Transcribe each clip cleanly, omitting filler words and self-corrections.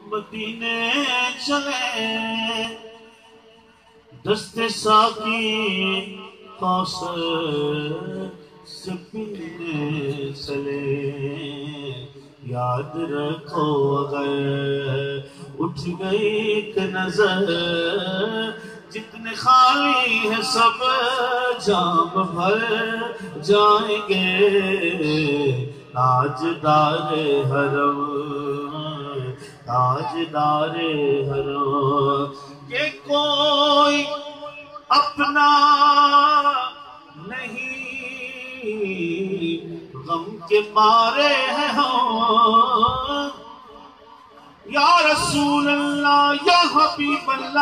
مدینے چلے دست ساقی کوثر سے پینے چلے یاد رکھو اگر اٹھ گئی ایک نظر جتنے خالی ہیں سب جام بھر جائیں گے تاجدار حرم تاجدار حرم کہ کوئی اپنا نہیں غم کے مارے ہیں ہم یا رسول اللہ یا حبیب اللہ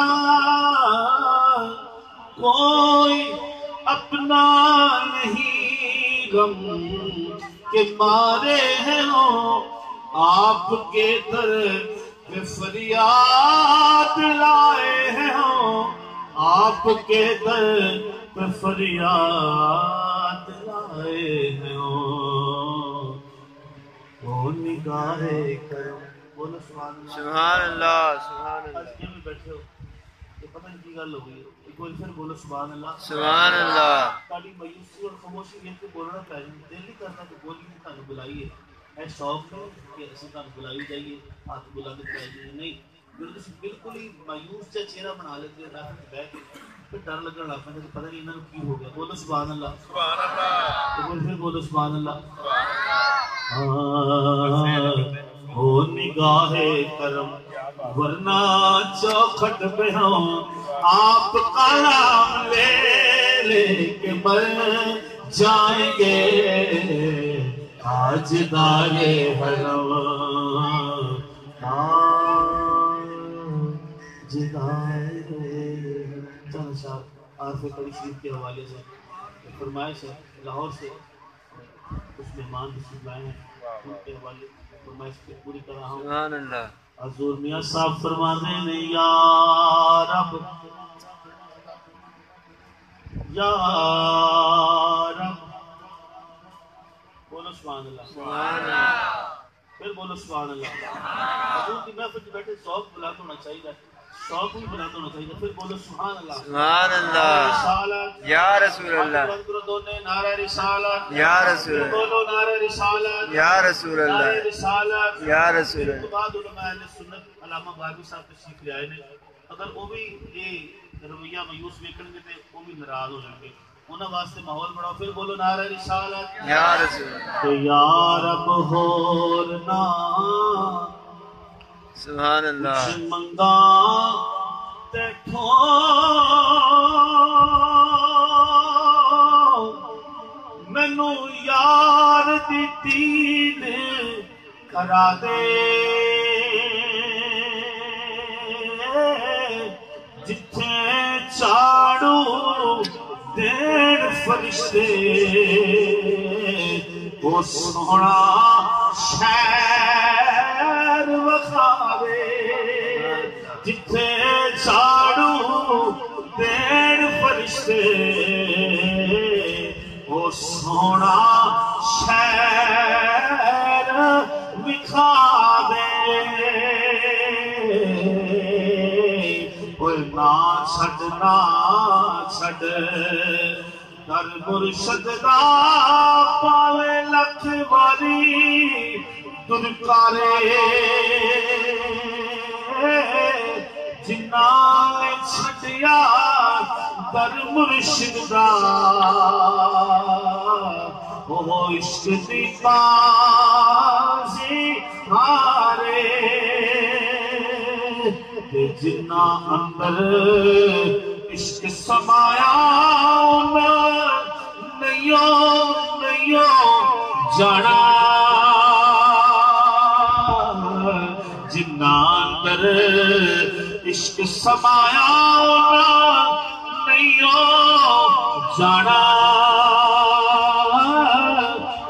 کوئی اپنا نہیں غم کے مارے ہیں ہم آپ کے در پہ فریاد لائے ہیں ہم آپ کے در پہ فریاد لائے ہیں وہ نگاہ کرم بولو سبحان اللہ سبحان اللہ آج کیوں بھی بیٹھے ہو یہ پتہ نہیں کی گل ہو گئی ایک بار پھر بولو سبحان اللہ سبحان اللہ تاڑی مایوسی اور خاموشی یہ کہ بولنا پڑے دل نہیں کرتا کہ بولی نہیں تانوں بلائیے اے شوق ہے کہ اسی تانوں بلائی جائیے ہاتھ بلا کے بلائی جائیے نہیں بالکل ہی مایوس جا چہرہ بنا لیتے ہو بیٹھ کے پھر ڈر لگنے لگ پہ پتہ نہیں انہوں نے کی ہو گیا بولو سبحان اللہ سبحان اللہ ایک بار پھر بولو سبحان اللہ ہو نگاہ کرم ورنہ چوکھٹ پہ ہوں آپ کا نام لے لے کے مر جائیں گے تاجدار حرم تاجدار چند اشعار عارف قری شریف کے حوالے سے فرمائش ہے لاہور سے کچھ مہمان تشریف لائے ہیں ان کے حوالے فرمائش کے پوری طرح ہوں سبحان اللہ حضور میاں صاحب فرمانے نے یا رب بولو سبحان اللہ سبحان اللہ پھر بولو سبحان اللہ حضور کی محفل میں بیٹھے شوق بلند ہونا چاہیے شوق بھی بلند ہونا چاہیے پھر بولو سبحان اللہ سبحان اللہ یا رسول اللہ نعرہ رسالت یا رسول اللہ بولو نعرہ رسالت یا رسول اللہ نعرہ رسالت یا رسول اللہ بعد علماء اہل سنت علامہ بارگی صاحب تشریف لے آئے نے اگر وہ بھی یہ رویہ مایوس ویکھن گے تے وہ بھی ناراض ہو جائیں گے انہاں واسطے ماحول بناؤ پھر بولو نعرہ رسالت یا رسول اللہ کہ یا رب ہور نہ سبحان اللہ کچھ منگا تے ٹھو مینو یار دی دین کرا دے جتھے چاڑو دین فرشتے وہ سونا شہر وکھاوے جتھے چاڑو دین فرشتے وہ سونا شہر وکھاوے کوئی نہ چھڈ در مرشد دا پاوے لکھ واری درکارے جنہ نے چھڈیا در مرشد دا وہ عشق دی بازی ہارے جنہ اندر عشق سمایا نہیں جانا جنہ اندر عشق سمایا نہیں جانا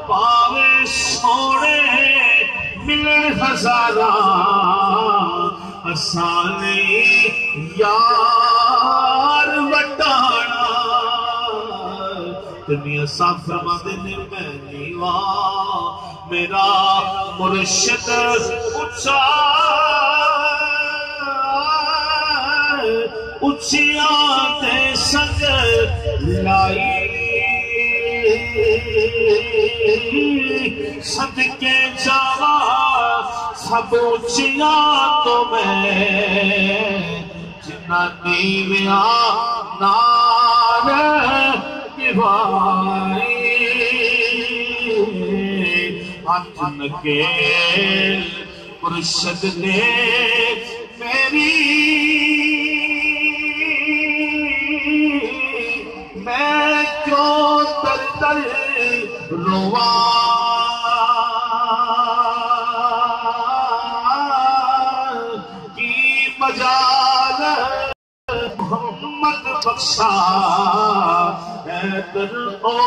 پاوے سونے ملن ہزارہ اسانے یار وٹانا میاں صاحب فرماتے نے پہلی وار میرا مرشد اچھا اچھیاں تے سنگ لائی صدقے جاوا سب اچھیاں تو میں جنہ نیویاں نار گوائی ہاتھ نکیل مرشد نے میری میں کیوں در در رواں کی مجال محمد بخشا در او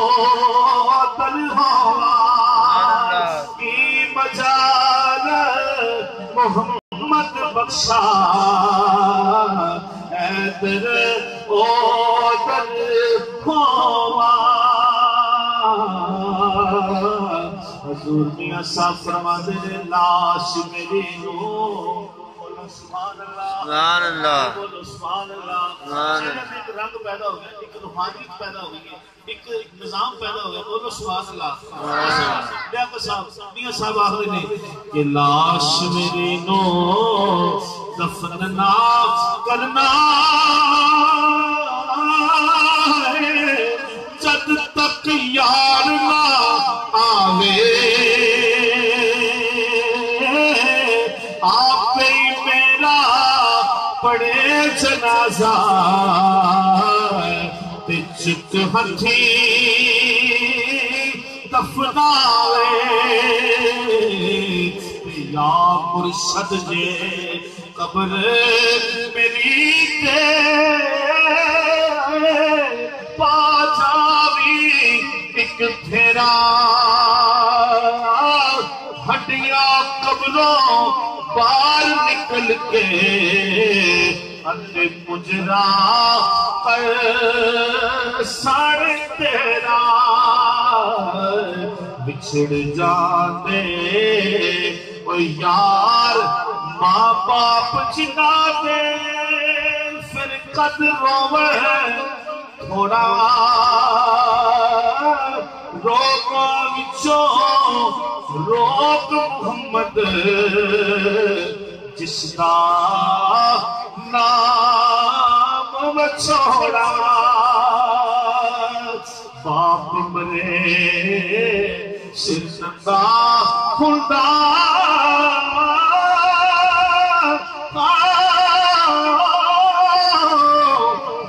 تنہا کی مجال محمد بخشا در او حضور میاں صاحب فرماتے ہیں لاش میری نو بولو سبحان اللہ سبحان اللہ بولو سبحان اللہ ایک رنگ پیدا ہو گیا ایک روحانیت پیدا ہو گئی ایک نظام پیدا ہو گیا بولو سبحان اللہ میاں صاحب آخر نے کہ لاش میری نو دفن نہ کرنا جد تک یار نہ آوے آپ ہی میرا پڑے جنازہ چک ہتھی دفناوے یا مرشد جے قبر میری تے پا جاوی ایک پھیرا ہڈیاں قبروں بار نکل کے اندے مجرا پر ساڑے تیرا بچھڑ جانے او یار ماں باپ جنا دے پھر قد روے تھوڑا روکا وچوں روک محمد جس کا نام وچھوڑا باپ مرے سرسندہ کھلدا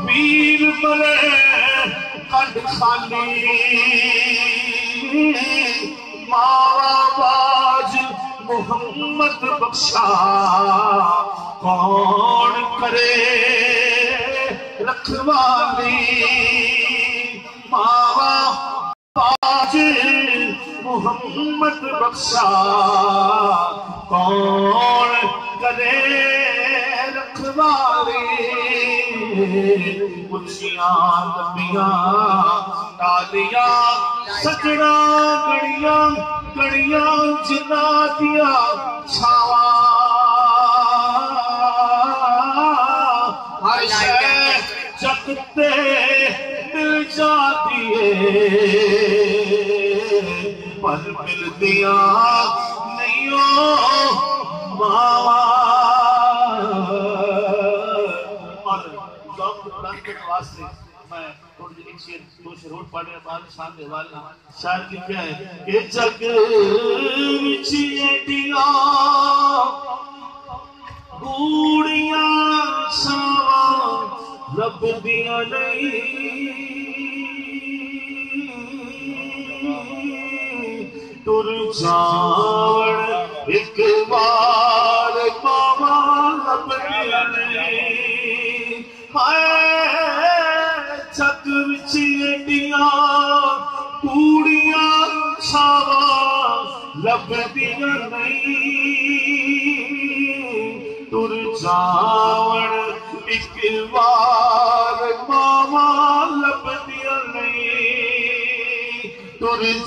میر مرے کڈ خالی مارا باج محمد بخشا کون کرے رکھوالی مارا باج محمد بخشا کون کرے رکھوالی اچھیاں لمبیاں ڈالیاں سجنا گڑیاں گڑیاں جنا دیا چھاوا ہر شے جگتے مل جاتی ہے پر مل دیا نہیں ماوا واسطے میں تھوڑی ایک شعر دو شعر اور پڑھنے بعد شان دے والا شاعر لکھا ہے کہ جگ وچ ایڈیاں گوڑیاں چھاواں لبدیاں نہیں ٹر جاون ایک بار ماواں لبدیاں نہیں جگ وچ ایڈیاں کوڑیاں چھاواں لبدیاں نہیں ٹر جاون ایک بار ماواں لبدیاں نہیں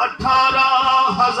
18,000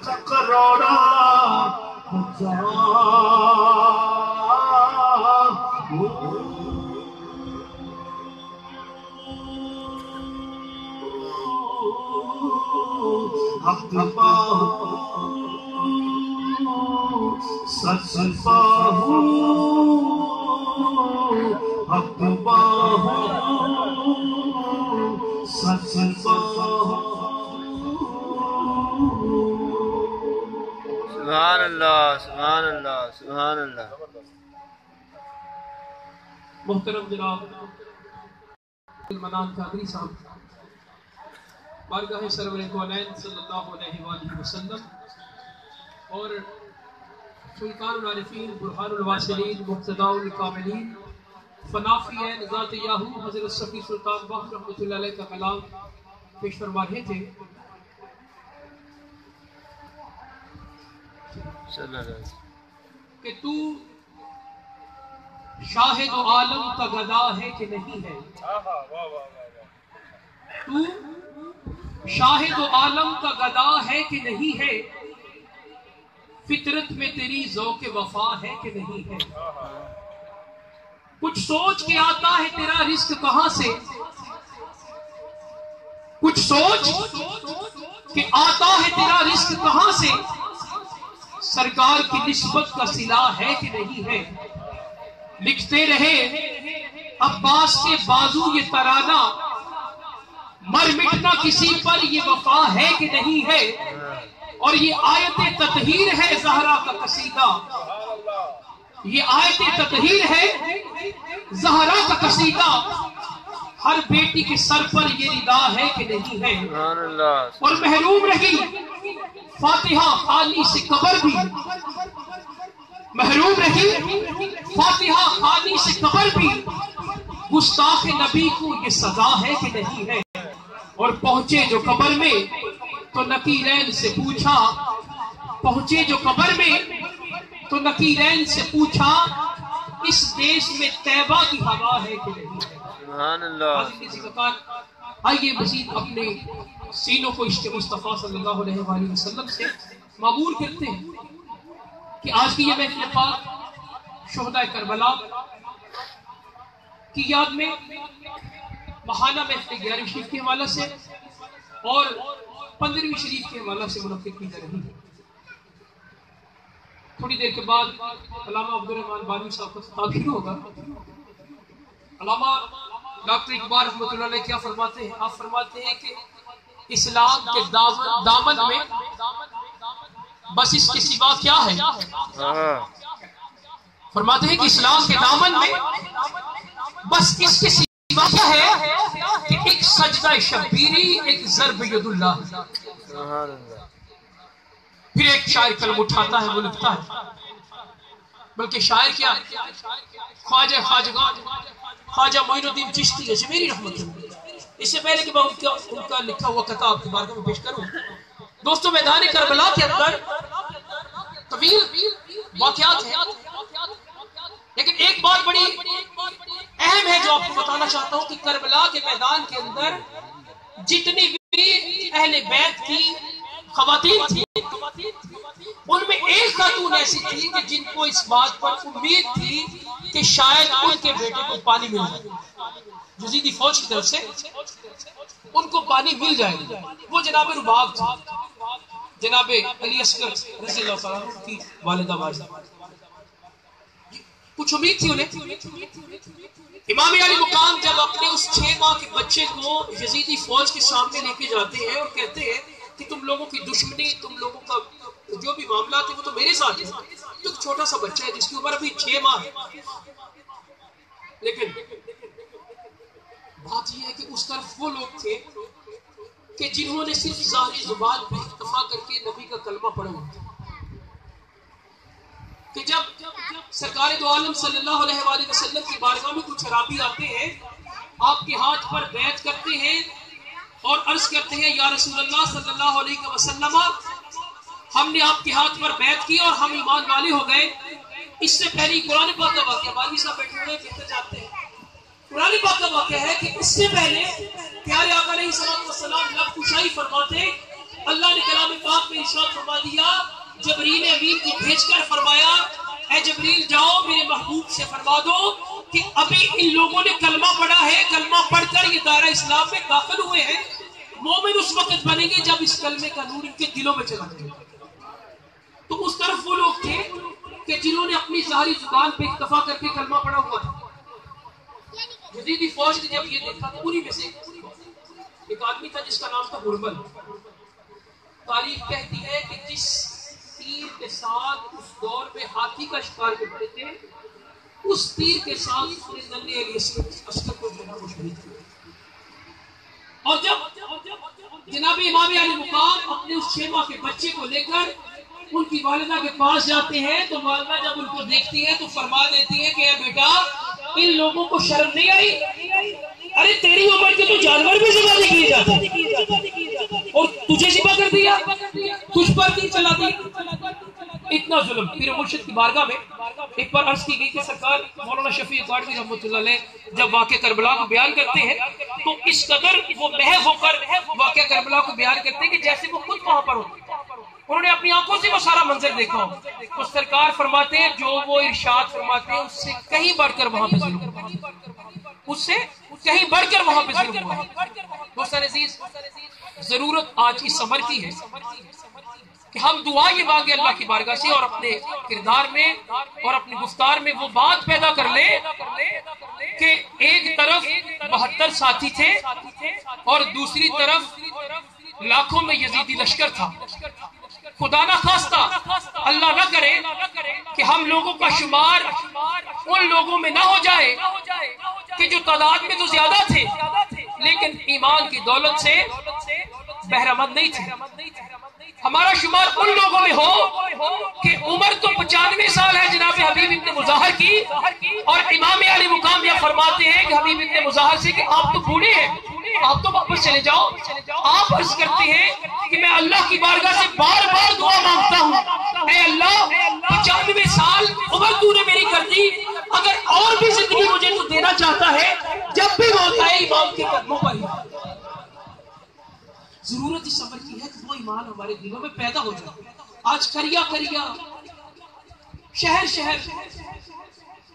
کروڑا حق باہو سچ باہو حق باہو سچ باہو. سبحان اللہ سبحان اللہ سبحان اللہ. محترم جناب المنان قادری صاحب بارگاہ سرور کونین صلی اللہ علیہ وآلہ وسلم اور سلطان العارفین برہان الواصلین مقتداء الکاملین فنافی عین ذات یاہو حضرت صفی سلطان باہو رحمۃ اللہ علیہ کا کلام پیش فرما رہے تھے. کہ تو شاہد و عالم کا گدا ہے کہ نہیں ہے. تو شاہد و عالم کا گدا ہے کہ نہیں ہے. فطرت میں تیری ذوق وفا ہے کہ نہیں ہے. کچھ سوچ کے آتا ہے تیرا رزق کہاں سے. کچھ سوچ کہ آتا ہے تیرا رزق کہاں سے. سرکار کی نسبت کا صلہ ہے کہ نہیں ہے. لکھتے رہے عباس کے بازو یہ ترانہ مر مٹنا کسی پر یہ وفا ہے کہ نہیں ہے. اور یہ آیت تطہیر ہے زہرا کا قصیدہ. یہ آیت تطہیر ہے زہرا کا قصیدہ. ہر بیٹی کے سر پر یہ ردا ہے کہ نہیں ہے. اور محروم رہی فاتحہ خانی سے قبر بھی. محروم رہی فاتحہ خانی سے قبر بھی. گستاخ نبی کو یہ سزا ہے کہ نہیں ہے. اور پہنچے جو قبر میں تو نکیرین سے پوچھا. پہنچے جو قبر میں تو نکیرین سے پوچھا اس دیش میں طیبہ کی ہوا ہے کہ نہیں ہے. سبحان اللہ. آئیے مزید اپنے سینوں کو عشق مصطفیٰ صلی اللہ علیہ وآلہ وسلم سے معمور کرتے ہیں کہ آج کی یہ محفل پاک شہداء کربلا کی یاد میں ماہانہ محفل 11 شریف کے حوالے سے اور 15ویں شریف کے حوالے سے منعقد کی جا رہی ہے. تھوڑی دیر کے بعد علامہ عبدالرحمن بانوی صاحب کا خطاب شروع ہوگا. علامہ ڈاکٹر اقبال رحمۃ اللہ علیہ کیا فرماتے ہیں؟ آپ فرماتے ہیں کہ اسلام کے دامن میں بس اس کے سوا کیا ہے. فرماتے ہیں کہ اسلام کے دامن میں بس اس کے سوا کیا ہے کہ ایک سجدہ شبیری ایک ضرب ید اللہ. پھر ایک شاعر قلم اٹھاتا ہے وہ لکھتا ہے. بلکہ شاعر کیا ہے؟ خواجہ معین الدین چشتی اجمیری رحمۃ اللہ. اس سے پہلے کہ میں ان کا لکھا ہوا کتاب کی بارگاہ میں پیش کروں دوستوں، میدان کربلا کے اندر طویل واقعات ہیں، لیکن ایک بات بڑی اہم ہے جو آپ کو بتانا چاہتا ہوں کہ کربلا کے میدان کے اندر جتنی بھی اہل بیت کی خواتین تھی ان میں ایک خاتون ایسی تھی کہ جن کو اس بات پر امید تھی کہ شاید ان کے بیٹے کو پانی مل جائے. یزیدی فوج کی طرف سے ان کو پانی مل جائے گا. وہ جناب رباب تھی، جناب علی اصغر رضی اللہ عنہ کی والدہ واجدہ. کچھ امید تھی انہیں. امام علی مقام جب اپنے اس 6 ماہ کے بچے کو یزیدی فوج کے سامنے لے کے جاتے ہیں اور کہتے ہیں کہ تم لوگوں کی دشمنی، تم لوگوں کا جو بھی معاملات ہیں وہ تو میرے ساتھ ہے. تو ایک چھوٹا سا بچہ ہے جس کی عمر ابھی 6 ماہ ہے. لیکن بات یہ ہے کہ اس طرف وہ لوگ تھے کہ جنہوں نے صرف ظاہری زبان پہ اکتفا کر کے نبی کا کلمہ پڑھا ہوا تھا. کہ جب سرکار دو عالم صلی اللہ علیہ وآلہ وسلم کی بارگاہ میں کچھ عرابی آتے ہیں، آپ کے ہاتھ پر بیعت کرتے ہیں اور عرض کرتے ہیں یا رسول اللہ صلی اللہ علیہ وسلم، ہم نے آپ کے ہاتھ پر بیعت کی اور ہم ایمان والے ہو گئے. اس سے پہلے قرآن پاک کا واقعہ بارگاہ صاحب بیٹھے ہوئے کہتے جاتے ہیں. قرآن پاک کا واقعہ ہے کہ اس سے پہلے پیارے آقا علیہ السلام لب کشائی فرماتے اللہ نے کلام پاک میں ارشاد فرما دیا، جبریل امین کو بھیج کر فرمایا اے جبریل جاؤ میرے محبوب سے فرما دو کہ ابھی ان لوگوں نے کلمہ پڑھا ہے، کلمہ پڑھ کر یہ دائرہ اسلام میں داخل ہوئے ہیں، مومن اس وقت بنیں گے جب اس کلمے کا نور ان کے دلوں میں چلا جائے گا۔ تو اس طرف وہ لوگ تھے کہ جنہوں نے اپنی ظاہری زبان پہ اکتفا کر کے کلمہ پڑھا ہوا تھا۔ یزیدی فوج نے جب یہ دیکھا تو انہی میں سے ایک آدمی تھا جس کا نام تھا ہرمل۔ تاریخ کہتی ہے کہ جس تیر کے ساتھ اس دور میں ہاتھی کا شکار کرتے تھے، اس تیر کے ساتھ اس نے ننھے علی اصغر کو جو ہے وہ شہید کیا۔ اور جب جناب امام علی مقام اپنے اس 6 ماہ کے بچے کو لے کر ان کی والدہ کے پاس جاتے ہیں تو والدہ جب ان کو دیکھتی ہے تو فرما دیتی ہے کہ اے بیٹا ان لوگوں کو شرم نہیں آئی؟ ارے تیری عمر کے تو جانور بھی ذبح نہیں کیے جاتے اور تجھے ذبح کر دیا، تجھ پر نہیں چلا دیا۔ اتنا ظلم پیر مرشد کی بارگاہ میں ایک بار عرض کی گئی کہ سرکار مولانا شفیع قادری رحمۃ اللہ علیہ جب واقعہ کربلا کو بیان کرتے ہیں تو اس قدر وہ محو ہو کر واقعہ کربلا کو بیان کرتے ہیں کہ جیسے وہ خود وہاں پر ہوتے، انہوں نے اپنی آنکھوں سے وہ سارا منظر دیکھا ہو۔ تو سرکار فرماتے ہیں جو وہ ارشاد فرماتے ہیں اس سے کہیں بڑھ کر وہاں پہ ظلم ہوا، اس سے کہیں بڑھ کر وہاں پہ ظلم ہوا۔ دوستان عزیز، ضرورت آج اس عمر کی ہے کہ ہم دعا یہ مانگے اللہ کی بارگاہ سے اور اپنے کردار میں اور اپنی گفتار میں وہ بات پیدا کر لیں کہ ایک طرف 72 ساتھی تھے اور دوسری طرف لاکھوں میں یزیدی لشکر تھا۔ خدا نہ خواستہ، اللہ نہ کرے کہ ہم لوگوں کا شمار ان لوگوں میں نہ ہو جائے کہ جو تعداد میں تو زیادہ تھے لیکن ایمان کی دولت سے بہرمند نہیں تھے۔ ہمارا شمار ان لوگوں میں ہو کہ عمر تو 95 سال ہے جناب حبیب ابن مظاہر کی، اور امام علی مقام یہ فرماتے ہیں کہ حبیب ابن مظاہر سے کہ آپ تو بوڑھے ہیں، آپ تو واپس چلے جاؤ۔ آپ عرض کرتے ہیں کہ میں اللہ کی بارگاہ سے بار بار دعا مانگتا ہوں، اے اللہ 95 سال عمر تو نے میری کر دی، اگر اور بھی زندگی مجھے تو دینا چاہتا ہے جب بھی موت آئے امام کے قدموں پر ہی۔ ضرورت اس عمر کی ہے کہ وہ ایمان ہمارے دلوں میں پیدا ہو جائے۔ آج کریا شہر شہر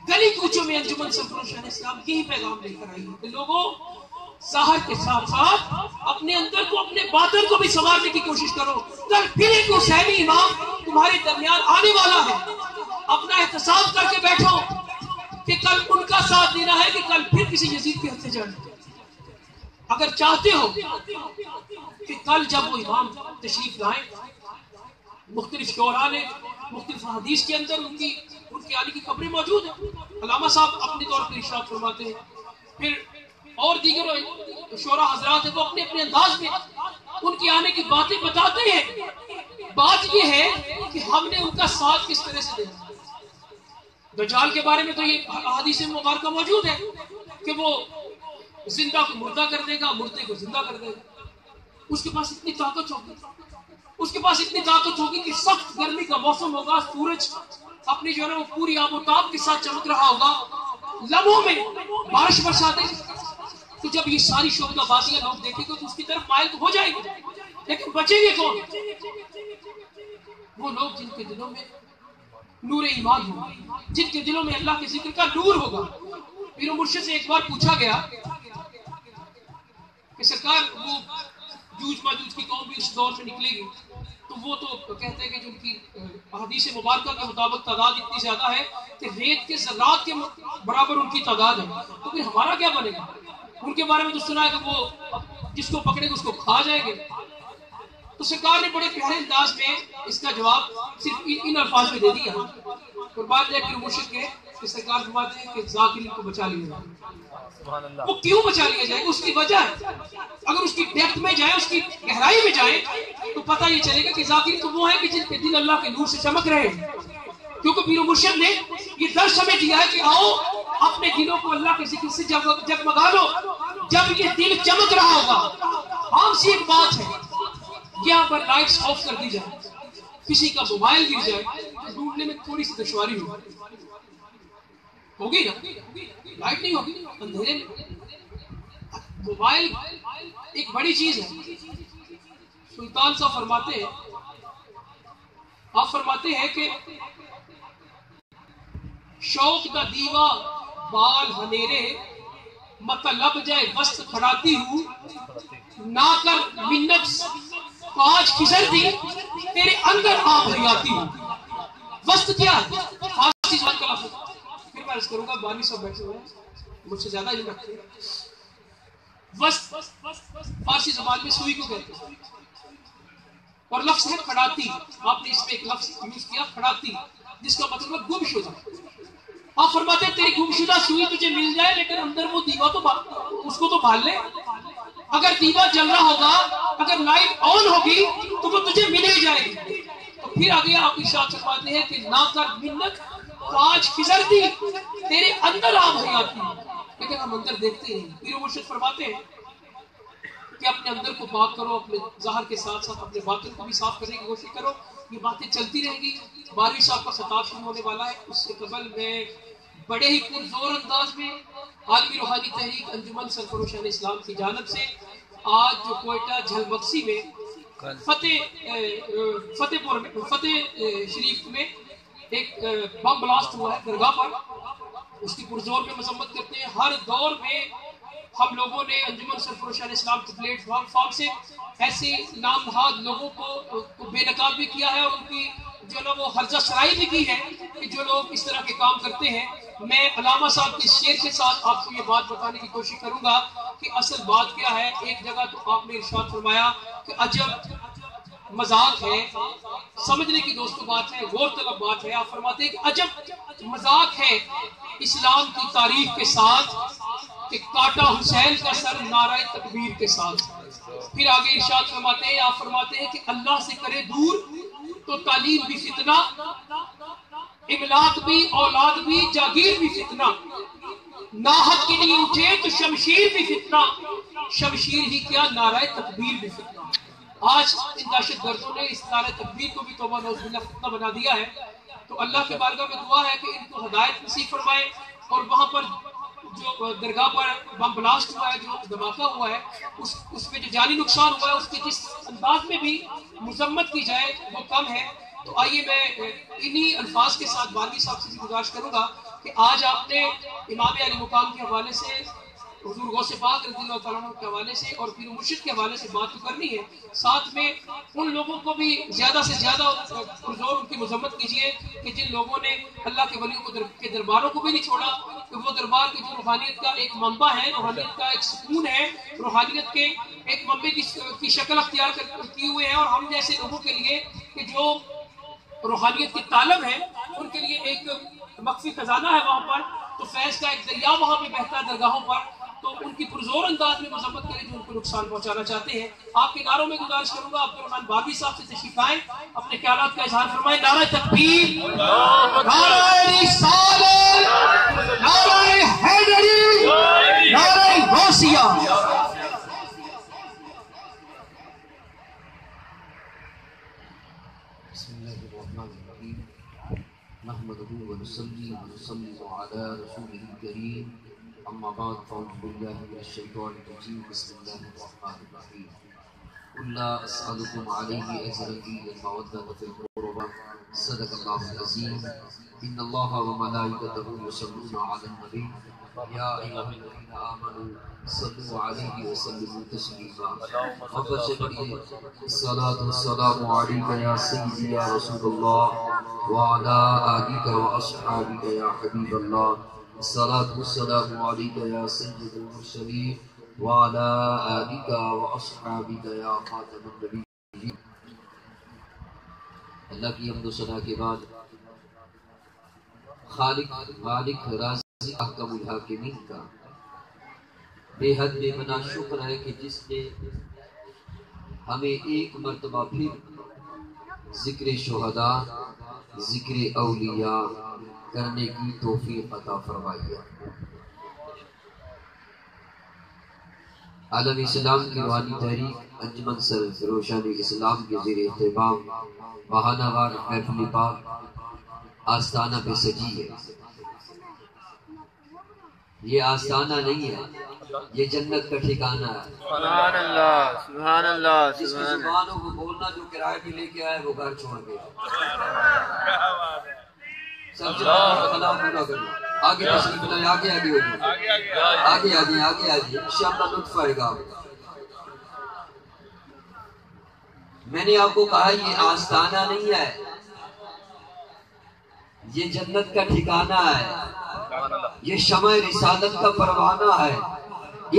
گلی کوچوں میں انجمن سرفروشان اسلام یہی پیغام لے کر آئی ہے کہ لوگوں ظاہر کے ساتھ ساتھ اپنے اندر کو اپنے باطن کو بھی سنوارنے کی کوشش کرو۔ کل پھر ایک حسینی امام تمہارے درمیان آنے والا ہے، اپنا احتساب کر کے بیٹھو کہ کل ان کا ساتھ دینا ہے کہ کل پھر کسی یزید کے ہتھے جانا۔ اگر چاہتے ہو کہ کل جب وہ امام تشریف لائیں، مختلف شعراء نے مختلف حدیث کے اندر ان کے آنے کی خبریں موجود ہیں، علامہ صاحب اپنے طور پر ارشاد فرماتے ہیں، پھر اور دیگر شعراء حضرات ہیں وہ اپنے اپنے انداز میں ان کے آنے کی باتیں بتاتے ہیں۔ بات یہ ہے کہ ہم نے ان کا ساتھ کس طرح سے دینا۔ دجال کے بارے میں تو یہ حدیث مبارکہ موجود ہے کہ وہ زندہ کو مردہ کر دے گا، مردے کو زندہ کر دے گا۔ اس کے پاس اتنی طاقت ہوگی کہ سخت گرمی کا موسم ہوگا، سورج اپنی جو ہے نا وہ پوری آب و تاب کے ساتھ چمک رہا ہوگا، لمحوں میں بارش برسا دے گا۔ تو جب یہ ساری شعبہ بازیاں لوگ دیکھیں گے تو اس کی طرف مائل تو ہو جائے گی، لیکن بچیں گے کون؟ وہ لوگ جن کے دلوں میں نور ایمان ہوگا، جن کے دلوں میں اللہ کے ذکر کا نور ہوگا۔ پیر مرشد سے ایک بار پوچھا گیا کہ سرکار وہ جوج ماجوج کی قوم بھی اس دور میں نکلے گی، تو وہ تو کہتے ہیں کہ جو ان کی حدیث مبارکہ کے مطابق تعداد اتنی زیادہ ہے کہ ریت کے ذرات کے برابر ان کی تعداد ہے، تو پھر ہمارا کیا بنے گا؟ ان کے بارے میں تو سنا ہے کہ وہ جس کو پکڑے گا اس کو کھا جائیں گے۔ تو سرکار نے بڑے پیارے انداز میں اس کا جواب صرف ان الفاظ میں دے دیا، قربان جائے پیر مرشد کے کہ سرکار فرماتے ہیں کہ ذاکرین کو بچا لیا جائے۔ وہ کیوں بچا لیا جائے گا؟ اس کی وجہ ہے، اگر اس کی ڈیپتھ میں جائیں، اس کی گہرائی میں جائیں تو پتہ یہ چلے گا کہ ذاکرین تو وہ ہے کہ جن کے دل اللہ کے نور سے چمک رہے ہیں، کیونکہ پیر مرشد نے یہ درس ہمیں دیا ہے کہ آؤ اپنے دلوں کو اللہ کے ذکر سے جگمگا لو۔ جب یہ دل چمک رہا ہوگا، عام سی ایک بات ہے، یہاں پر لائٹس آف کر دی جائے، کسی کا موبائل گر جائے تو ڈھونڈنے میں تھوڑی سی دشواری ہوگی نا، لائٹ نہیں ہوگی اندھیرے میں۔ موبائل ایک بڑی چیز ہے، سلطان صاحب فرماتے ہیں، آپ فرماتے ہیں کہ شوق دا دیوا بال ہنیرے مطلب جائے وسط کھڑاتی ہوں نہ کر منت پاج کھسر دی تیرے اندر آپ حیاتی ہوں. وسط کیا ہے؟ فارسی زبان کا لفظ. پھر میں عرض کروں گا، بانی صاحب بیٹھے ہوئے ہیں مجھ سے زیادہ علم رکھتے ہیں. وسط فارسی زبان میں سوئی کو کہتے ہیں اور لفظ ہے کھڑاتی. آپ نے اس میں ایک لفظ یوز کیا کھڑاتی، جس کا مطلب ہے گم شدہ. آپ فرماتے ہیں تیری گم شدہ سوئی تجھے مل جائے لیکن اندر وہ دیوا تو اس کو تو بھال لے. اگر دیوا جل رہا ہوگا، اگر لائٹ آن ہوگی تو وہ تجھے مل ہی جائے گی. تو پھر آگے آپ ارشاد فرماتے ہیں کہ نہ کر منت پاج خزر دی تیرے اندر آپ حیاتی. لیکن ہم اندر دیکھتے ہیں. پیر و مرشد فرماتے ہیں کہ اپنے اندر کو پاک کرو، اپنے ظاہر کے ساتھ ساتھ اپنے باطن کو بھی صاف کرنے کی کوشش کرو. یہ باتیں چلتی رہیں گی. بارہویں صاحب کا خطاب شروع ہونے والا ہے. اس سے قبل میں بڑے ہی پرزور انداز میں عالمی روحانی تحریک انجمن سرفروشان اسلام کی جانب سے آج جو کوئٹہ جھل بکسی میں فتح شریف میں ایک بم بلاسٹ ہوا ہے درگاہ پر، اس کی پرزور میں مذمت کرتے ہیں. ہر دور میں ہم لوگوں نے انجمن سرفروشان اسلام کے پلیٹ فارم سے ایسے نام نہاد لوگوں کو بے نقاب بھی کیا ہے اور ان کی جو نا وہ ہرجہ سرائی بھی کی ہے کہ جو لوگ اس طرح کے کام کرتے ہیں. میں علامہ صاحب کے شعر کے ساتھ آپ کو یہ بات بتانے کی کوشش کروں گا کہ اصل بات کیا ہے. ایک جگہ تو آپ نے ارشاد فرمایا کہ عجب مذاق ہے، سمجھنے کی دوستوں بات ہے، غور طلب بات ہے. آپ فرماتے ہیں کہ عجب مذاق ہے اسلام کی تاریخ کے ساتھ کہ کاٹا حسین کا سر نعرہ تکبیر کے ساتھ. پھر آگے ارشاد فرماتے ہیں، آپ فرماتے ہیں کہ اللہ سے کرے دور تو تعلیم بھی فتنہ، املاک بھی، اولاد بھی، جاگیر بھی فتنہ. ناحق کے لیے اٹھے تو شمشیر بھی فتنہ، شمشیر ہی کیا نعرہ تکبیر بھی فتنہ. آج ان دہشت گردوں نے اس نعرہ تکبیر کو بھی توبہ نعوذ باللہ فتنہ بنا دیا ہے. تو اللہ کے بارگاہ میں دعا ہے کہ ان کو ہدایت نصیب فرمائے اور وہاں پر جو درگاہ پر بم بلاسٹ ہوا ہے، جو دھماکہ ہوا ہے، اس میں جو جانی نقصان ہوا ہے اس کی جس انداز میں بھی مذمت کی جائے وہ کم ہے. تو آئیے میں انہی الفاظ کے ساتھ بارہویں صاحب سے بھی گزارش کروں گا کہ آج آپ نے امام علی مقام کے حوالے سے، حضور غوث پاک رضی اللہ تعالیٰ عنہ کے حوالے سے اور پیر مرشد کے حوالے سے بات تو کرنی ہے، ساتھ میں ان لوگوں کو بھی زیادہ سے زیادہ پرزور ان کی مذمت کیجیے کہ جن لوگوں نے اللہ کے ولیوں کے درباروں کو بھی نہیں چھوڑا. کہ وہ دربار کے جو روحانیت کا ایک منبع ہے، روحانیت کا ایک سکون ہے، روحانیت کے ایک منبع کی شکل اختیار کیے ہوئے ہیں، اور ہم جیسے لوگوں کے لیے کہ جو روحانیت کے طالب ہیں ان کے لیے ایک مخفی خزانہ ہے وہاں پر. تو فیض کا ایک دریا وہاں پہ بہتا ہے درگاہوں پر. تو ان کی پرزور انداز میں مذمت کریں جو ان کو نقصان پہنچانا چاہتے ہیں. آپ کے نعروں میں گزارش کروں گا عبدالرحمن باغی صاحب سے تشریف آئیں، اپنے خیالات کا اظہار فرمائیں. نعرہ تکبیر، نعرہ رسالت، نعرہ حیدری، نعرہ غوثیہ. بسم اللہ الرحمن الرحیم. نحمده ونصلي ونسلم على رسوله الكريم. اما بعد فاعوذ بالله من الشیطان الرجیم. بسم اللہ الرحمن الرحیم. قل لا اسألكم عليه اجرا الا المودة في القربى. صدق اللہ العظیم. ان اللہ وملائکته یصلون علی النبی یا ایھا الذین آمنوا صلوا علیہ وسلموا تسلیما. محبت سے پڑھیے الصلاۃ والسلام علیک یا سیدی یا رسول اللہ وعلی آلک واصحابک یا حبیب اللہ. الصلاۃ والسلام علیک یا سید المرسلین وعلی آلک واصحابک یا خاتم النبیین. اللہ کی حمد و ثنا کے بعد خالق مالک رازق احکم الحاکمین کا بے حد بے پناہ شکر ہے کہ جس نے ہمیں ایک مرتبہ پھر ذکر شہداء، ذکر اولیاء کرنے کی توفیق عطا فرمائی ہے. عالم اسلام کی روحانی تحریک انجمن سرفروشان اسلام کے زیر اہتمام بہانہ وار محفل پاک آستانہ پہ سجی ہے. یہ آستانہ نہیں ہے، یہ جنت کا ٹھکانہ ہے۔ سبحان اللہ سبحان اللہ جس کی سبحان اللہ۔ زبانوں کو بولنا جو کرائے پہ لے کے آئے وہ گھر چھوڑ گیا۔ سب سے خدا پورا کرو۔ آگے تشریف لائیں، آگے آگے ہو جائیں، آگے آ جائیں، آگے آ جائیں، انشاءاللہ لطف آئے گا آپ کو۔ میں نے آپ کو کہا یہ آستانہ نہیں ہے، یہ جنت کا ٹھکانہ ہے، یہ شمع رسالت کا پروانہ ہے،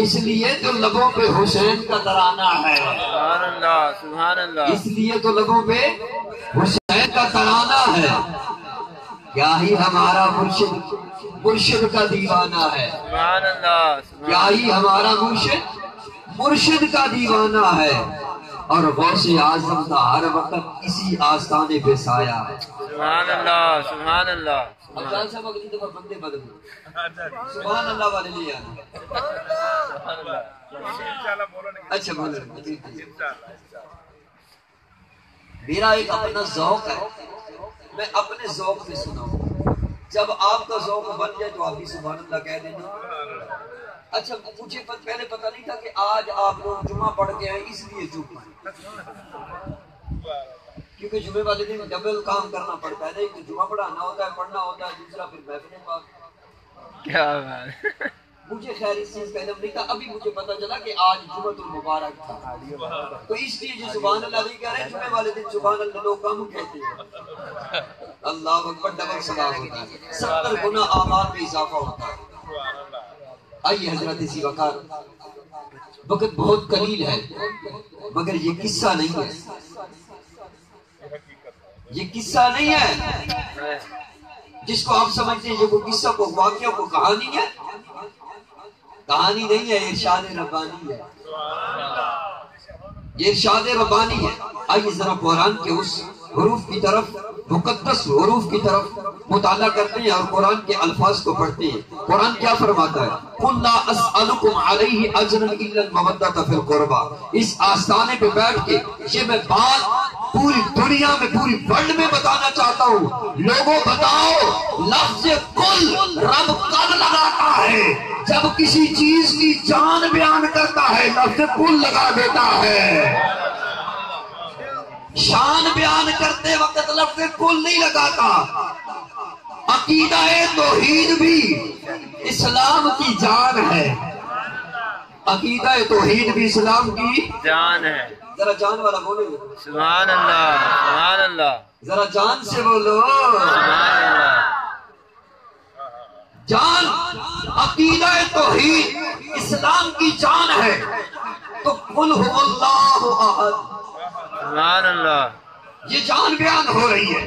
اس لیے تو لبوں پہ حسین کا ترانہ ہے، سبحان اللہ سبحان اللہ۔ اس لیے تو لبوں پہ حسین کا ترانہ ہے۔ کیا ہی ہمارا مرشد کا دیوانہ ہے، سبحان اللہ کیا ہی ہمارا مرشد کا دیوانہ ہے، اور غوث اعظم کا ہر وقت اسی آستانے پہ سایہ ہے۔ سبحان اللہ سبحان اللہ۔ افضال صاحب اگلی دفعہ بندے بدل سبحان اللہ والے لے آنا۔ اچھا بولے، میرا ایک اپنا ذوق ہے، میں اپنے ذوق سے سناؤں، جب آپ کا ذوق بن جائے تو آپ بھی سبحان اللہ کہہ دینا۔ اچھا مجھے پہلے پتہ نہیں تھا کہ آج آپ لوگ جمعہ پڑھ کے آئے اس لیے چپ ہیں، کیونکہ جمعے والے دن ڈبل کام کرنا پڑتا ہے، ایک تو جمعہ پڑھانا ہوتا ہے، پڑھنا ہوتا ہے، دوسرا پھر محفل پاک۔ کیا بات ہے۔ مجھے خیر اس چیز کا علم نہیں تھا، ابھی مجھے پتا چلا کہ آج جمعۃ المبارک تھا، تو اس لیے جو سبحان اللہ نہیں کہہ رہے ہیں، جمعے والے دن سبحان اللہ لوگ کم کہتے ہیں۔ اللہ اکبر، ڈبل ثواب ہوتا ہے، 70 گنا اعمال میں اضافہ ہوتا ہے۔ آئیے حضرت اسی وقت بہت قلیل ہے، مگر یہ قصہ نہیں ہے، یہ قصہ نہیں ہے جس کو آپ سمجھتے ہیں یہ وہ قصہ کو واقعہ کو کہانی ہے، کہانی نہیں ہے، ارشاد ربانی ہے، یہ ارشاد ربانی ہے۔ آئیے ذرا قرآن کے اس حروف کی طرف، مقدس حروف کی طرف مطالعہ کرتے ہیں اور قرآن کے الفاظ کو پڑھتے ہیں۔ قرآن کیا فرماتا ہے؟ قُلْ لَا أَسْأَلُكُمْ عَلَيْهِ أَجْرًا إِلَّا الْمَوَدَّةَ فِي الْقُرْبَى۔ اس آستانے پہ بیٹھ کے یہ میں بات پوری دنیا میں، پوری ورلڈ میں بتانا چاہتا ہوں، لوگوں بتاؤ لفظ کل رب کب لگاتا ہے؟ جب کسی چیز کی جان بیان کرتا ہے لفظ کل لگا دیتا ہے، شان بیان کرتے وقت لفظ کل نہیں لگاتا۔ عقیدہ توحید بھی اسلام کی جان ہے، عقیدہ توحید بھی اسلام کی جان ہے۔ ذرا جان والا بولو، سبحان اللہ سبحان اللہ ذرا جان سے بولو، سبحان اللہ۔ جان عقیدہ توحید اسلام کی جان ہے، تو قل هو اللہ احد، سبحان اللہ۔ یہ جان بیان ہو رہی ہے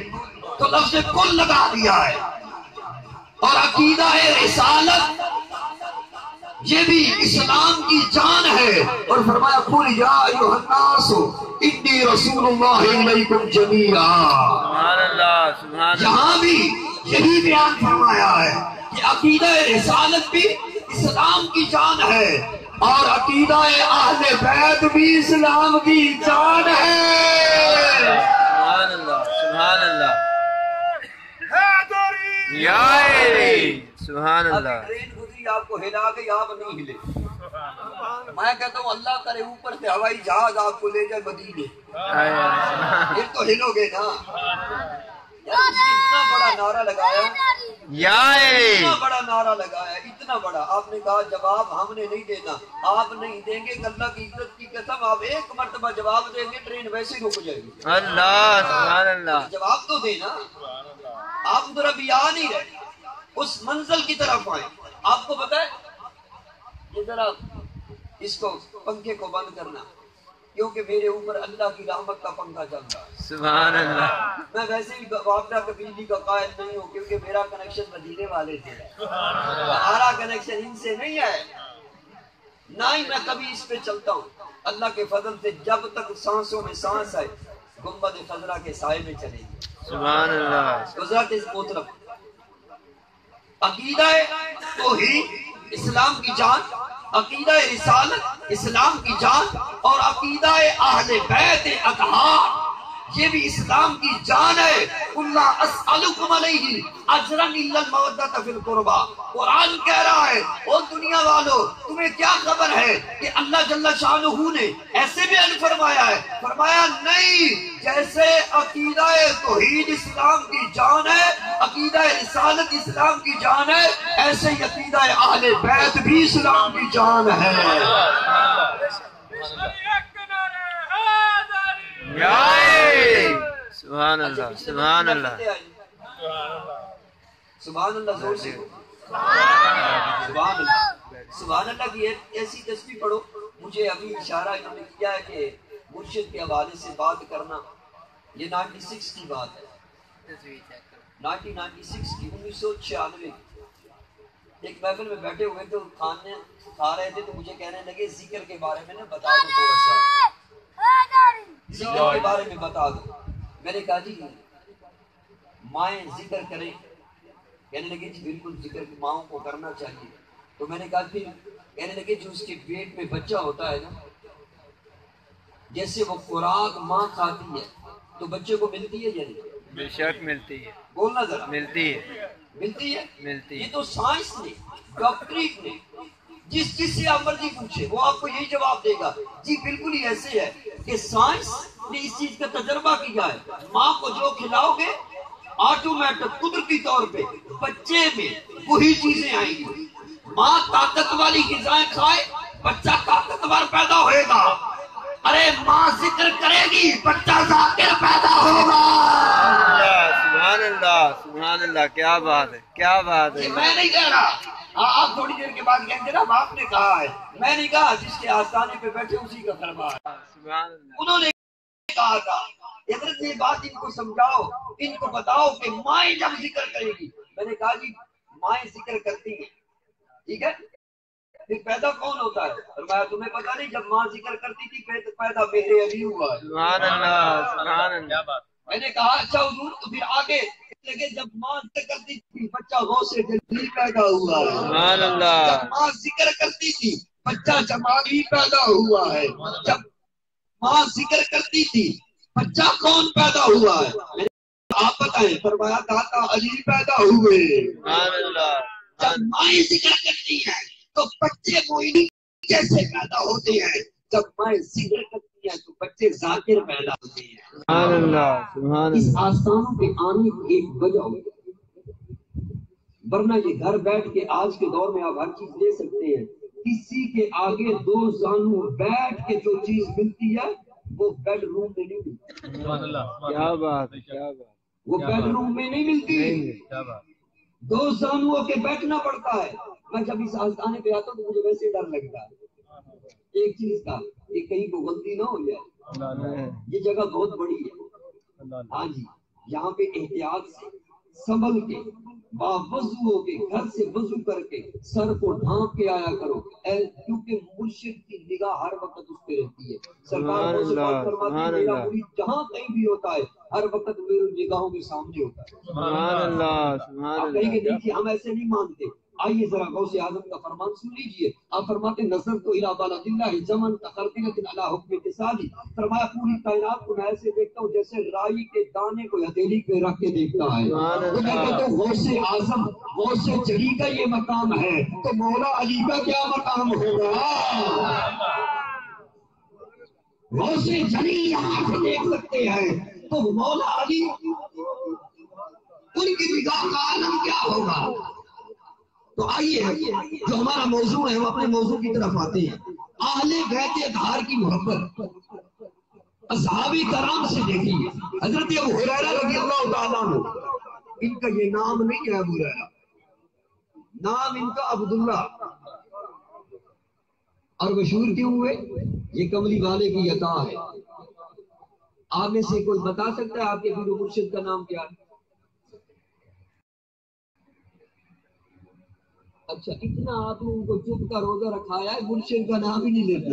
تو لفظ کل لگا دیا ہے۔ اور عقیدہ رسالت یہ بھی اسلام کی جان ہے، اور فرمایا قل یا ایھا الناس انی رسول اللہ الیکم جمیعا۔ سبحان اللہ سبحان اللہ۔ یہاں بھی یہی بیان فرمایا ہے کہ عقیدہ رسالت بھی اسلام کی جان ہے، اور عقیدہ اہل بیت بھی اسلام کی جان ہے۔ سبحان اللہ سبحان اللہ۔ یا علی سبحان اللہ۔ ٹرین گزری آپ کو ہلا گئی، آپ نہیں ہلے، میں کہتا ہوں اللہ کرے اوپر سے ہوائی جہاز آپ کو لے جائے مدینے، پھر تو ہلو گے نا۔ یار اس نے اتنا بڑا نعرہ لگایا، یا علی اتنا بڑا نعرہ لگایا، اتنا بڑا۔ آپ نے کہا جواب ہم نے نہیں دینا، آپ نہیں دیں گے، اللہ کی عزت کی قسم آپ ایک مرتبہ جواب دیں گے ٹرین ویسے ہی رک جائے گی۔ اللہ سبحان اللہ۔ جواب تو دینا، آپ ادھر ابھی آ نہیں رہے، اس منزل کی طرف آئے۔ آپ کو پتہ ہے یہ ذرا اس کو پنکھے کو بند کرنا، کیونکہ میرے اوپر اللہ کی رحمت کا پنکھا چل رہا ہے۔ سبحان اللہ۔ میں ویسے ہی وابڈا کا بجلی کا قائل نہیں ہوں، کیونکہ میرا کنیکشن مدینے والے سے ہے، ہمارا کنیکشن ان سے نہیں ہے، نہ ہی میں کبھی اس پہ چلتا ہوں۔ اللہ کے فضل سے جب تک سانسوں میں سانس ہے گنبد خضرا کے سائے میں چلے گی۔ سبحان اللہ۔ حضرت اس محترم عقیدہ توحید اسلام کی جان، عقیدہ رسالت اسلام کی جان، اور عقیدہ اہل بیت اطہار یہ بھی اسلام کی جان ہے. قُلْ لَا أَسْأَلُكُمْ عَلَيْهِ أَجْرًا إِلَّا الْمَوَدَّةَ فِي الْقُرْبَى. قرآن کہہ رہا ہے او دنیا والو تمہیں کیا خبر ہے کہ اللہ جل شانہ نے ایسے بیان فرمایا ہے. فرمایا نہیں، جیسے عقیدہ توحید اسلام کی جان ہے، عقیدہ رسالت اسلام کی جان ہے، ایسے ہی عقیدہ اہل بیت بھی اسلام کی جان ہے. سبحان اللہ سبحان اللہ سبحان اللہ. زور سے سبحان اللہ. سبحان اللہ کی ایسی تسبیح پڑھو. مجھے ابھی اشارہ انہوں نے کیا ہے کہ مرشد کے حوالے سے بات کرنا، یہ 96 کی بات ہے، 1996 کی، 1996 کی. ایک محفل میں بیٹھے ہوئے تو کھانے کھا رہے تھے تو مجھے کہنے لگے ذکر کے بارے میں نا بتا دو تھوڑا سا، ذکر کے بارے میں بتا دو. میں نے کہا جی مائیں ذکر کریں. کہنے لگے جی بالکل ذکر ماؤں کو کرنا چاہیے. تو میں نے کہا پھر کہنے لگے جو اس کے پیٹ میں بچہ ہوتا ہے نا، جیسے وہ خوراک ماں کھاتی ہے تو بچے کو ملتی ہے یا نہیں؟ بے شک ملتی ہے. بولنا ذرا. ملتی ہے ملتی ہے. ملتی یہ ہے. تو سائنس نے، ڈاکٹریٹ نے، جس سے آپ مرضی پوچھے وہ آپ کو یہی جواب دے گا. جی بالکل ہی ایسے ہے کہ سائنس نے اس چیز کا تجربہ کیا ہے. ماں کو جو کھلاؤ گے آٹومیٹک قدرتی طور پہ بچے میں وہی چیزیں آئیں گی. ماں طاقت والی غذائیں کھائے بچہ طاقتور پیدا ہوئے گا. ارے ماں ذکر کرے گی بچہ ذاکر پیدا ہوگا. سبحان اللہ سبحان اللہ. کیا بات ہے کیا بات ہے. میں نہیں کہہ رہا، آپ تھوڑی دیر کے بعد کہیں گے نا باپ نے کہا ہے. میں نہیں کہا، جس کے آستانے پہ بیٹھے اسی کا فرمان ہے. سبحان اللہ. انہوں نے کہا تھا حضرت یہ بات ان کو سمجھاؤ، ان کو بتاؤ کہ مائیں جب ذکر کرے گی. میں نے کہا جی مائیں ذکر کرتی ہیں، ٹھیک ہے، پھر پیدا کون ہوتا ہے؟ فرمایا تمہیں پتہ نہیں جب ماں ذکر کرتی تھی پیدا میرے علی ہوا ہے. سبحان اللہ سبحان اللہ. میں نے کہا اچھا حضور تو پھر آگے لگے جب ماں ذکر کرتی تھی بچہ غوث جلی پیدا ہوا ہے. سبحان اللہ. جب ماں ذکر کرتی تھی بچہ جمالی پیدا ہوا ہے. جب ماں ذکر کرتی تھی بچہ کون پیدا ہوا ہے؟ آپ بتائیں. فرمایا داتا علی پیدا ہوئے. سبحان اللہ. جب مائیں ذکر کرتی ہیں تو بچے موئنی کیسے پیدا ہوتے ہیں؟ جب مائیں ذکر کرتی ہیں تو بچے ذاکر پیدا ہوتے ہیں. سبحان اللہ سبحان اس اللہ. آستانوں پہ آنے کی ایک وجہ ہوگی، ورنہ یہ گھر بیٹھ کے آج کے دور میں آپ ہر چیز لے سکتے ہیں. کسی کے آگے دو زانو بیٹھ کے جو چیز ملتی ہے وہ بیڈ روم میں نہیں ملتی. کیا بات ہے کیا بات. وہ بیڈ روم میں نہیں ملتی. دو زانوؤں کے بیٹھنا پڑتا ہے. میں جب اس آستانے پہ آتا ہوں تو مجھے ویسے ڈر لگتا ہے ایک چیز کا کہ کہیں کو غلطی نہ ہو جائے. یہ جگہ بہت بڑی ہے. ہاں جی، یہاں پہ احتیاط سے سنبھل کے باوضو ہو کے گھر سے وضو کر کے سر کو ڈھانپ کے آیا کرو، کیونکہ مرشد کی نگاہ ہر وقت اس پہ رہتی ہے. سرکار کو بات فرماتی ہے میرا مرید جہاں کہیں بھی ہوتا ہے ہر وقت میری نگاہوں کے سامنے ہوتا ہے. سبحان اللہ سبحان آپ کہیں گے اللہ. دیکھیے ہم ایسے نہیں مانتے. آئیے ذرا غوث اعظم کا فرمان سن لیجئے. آپ فرماتے نظر تو الی بلد اللہ زمن تخربت علی حکم اتصالی. فرمایا پوری کائنات کو میں ایسے دیکھتا ہوں جیسے رائی کے دانے کو ہتھیلی پہ رکھ کے دیکھتا ہے. تو میں کہتا ہوں غوث اعظم غوث جلی کا یہ مقام ہے تو مولا علی کا کیا مقام ہوگا؟ غوث جلی یہاں سے دیکھ سکتے ہیں تو مولا علی ان کی نگاہ کا عالم کیا ہوگا؟ تو آئیے جو ہمارا موضوع ہے ہم اپنے موضوع کی طرف آتے ہیں. اہل بیت اطہار کی محبت اصحاب کرام سے دیکھیے. حضرت ابو ہریرہ رضی اللہ تعالیٰ عنہ، ان کا یہ نام نہیں ہے ابو ہریرہ، نام ان کا عبداللہ. اور مشہور کیوں ہوئے؟ یہ کملی والے کی عطا ہے. آپ میں سے کوئی بتا سکتا ہے آپ کے پیر و مرشد کا نام کیا ہے؟ اچھا اتنا آپ نے ان کو چپ کا روزہ رکھایا ہے، مرشد کا نام ہی نہیں لیتے.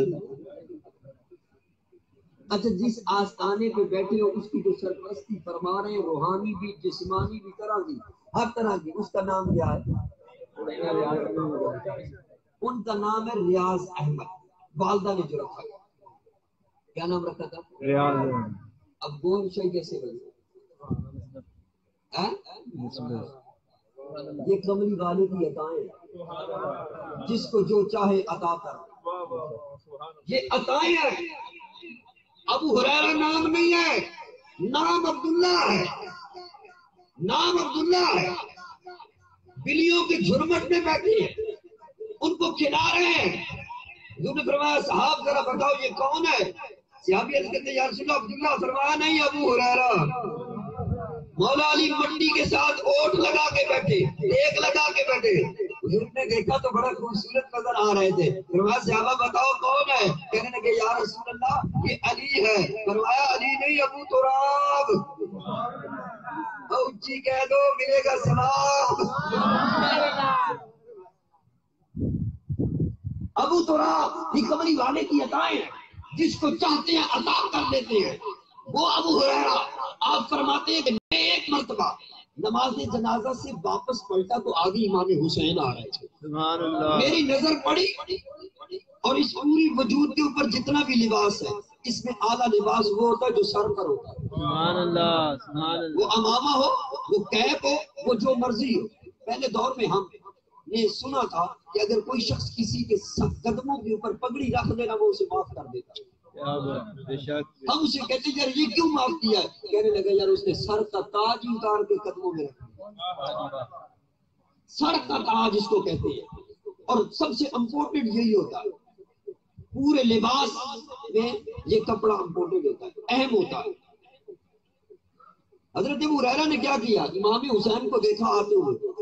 اچھا جس آستانے پہ بیٹھے ہو اس کی جو سرپرستی فرما رہے ہیں، روحانی بھی جسمانی بھی طرح کی ہر طرح کی، اس کا نام کیا ہے؟ ان کا نام ہے ریاض احمد. والدہ نے جو رکھا کیا نام رکھا تھا؟ ریاض. اب گون شاہی کیسے بنے؟ یہ کملی والے کی عطائیں جس کو جو چاہے عطا کر، یہ عطائیں ہیں۔ ابو ہریرہ نام نہیں ہے، نام عبداللہ ہے، نام عبداللہ ہے۔ بلیوں کے جھرمٹ میں بیٹھے ہیں، ان کو کھلا رہے ہیں۔ حضور نے فرمایا صاحب ذرا بتاؤ یہ کون ہے؟ صحابی عرض کرتے ہیں یا رسول اللہ عبداللہ، فرمایا نہیں ابو ہریرہ۔ مولا علی منڈی کے ساتھ اوٹ لگا کے بیٹھے، ایک لگا کے بیٹھے۔ حضور نے دیکھا تو بڑا خوبصورت نظر آ رہے تھے۔ فرمایا صحابہ بتاؤ کون ہے؟ کہنے لگے یا رسول اللہ یہ علی ہے۔ فرمایا علی نہیں ابو تراب، اونچی کہہ دو ملے گا ثواب۔ ابو تراب یہ کملی والے کی عطائیں ہیں، جس کو چاہتے ہیں عطا کر دیتے ہیں۔ وہ ابو ہریرہ آپ فرماتے ہیں کہ میں ایک مرتبہ نماز جنازہ سے واپس پلٹا تو آگے امام حسین آ رہے تھے۔ سبحان اللہ۔ میری نظر پڑی اور اس پوری وجود کے اوپر جتنا بھی لباس ہے اس میں اعلیٰ لباس وہ ہوتا ہے جو سر پر ہوتا ہے، سبحان اللہ سبحان اللہ۔ وہ امامہ ہو، وہ کیپ ہو، وہ جو مرضی ہو۔ پہلے دور میں ہم نے سنا تھا کہ اگر کوئی شخص کسی کے قدموں کے اوپر پگڑی رکھ دینا وہ اسے معاف کر دیتا ہے۔ کیا بات، بے شک۔ ہم اسے کہتے ہیں یار یہ کیوں معاف کیا ہے؟ کہنے لگا یار اس نے سر کا تاج ہی اتار کے قدموں میں رکھا۔ سر کا تاج اس کو کہتے ہیں، اور سب سے امپورٹنٹ یہی ہوتا ہے پورے لباس میں، یہ کپڑا امپورٹنٹ ہوتا ہے، اہم ہوتا ہے۔ حضرت ابو ہریرہ نے کیا کیا؟ امام حسین کو دیکھا آتے ہوئے،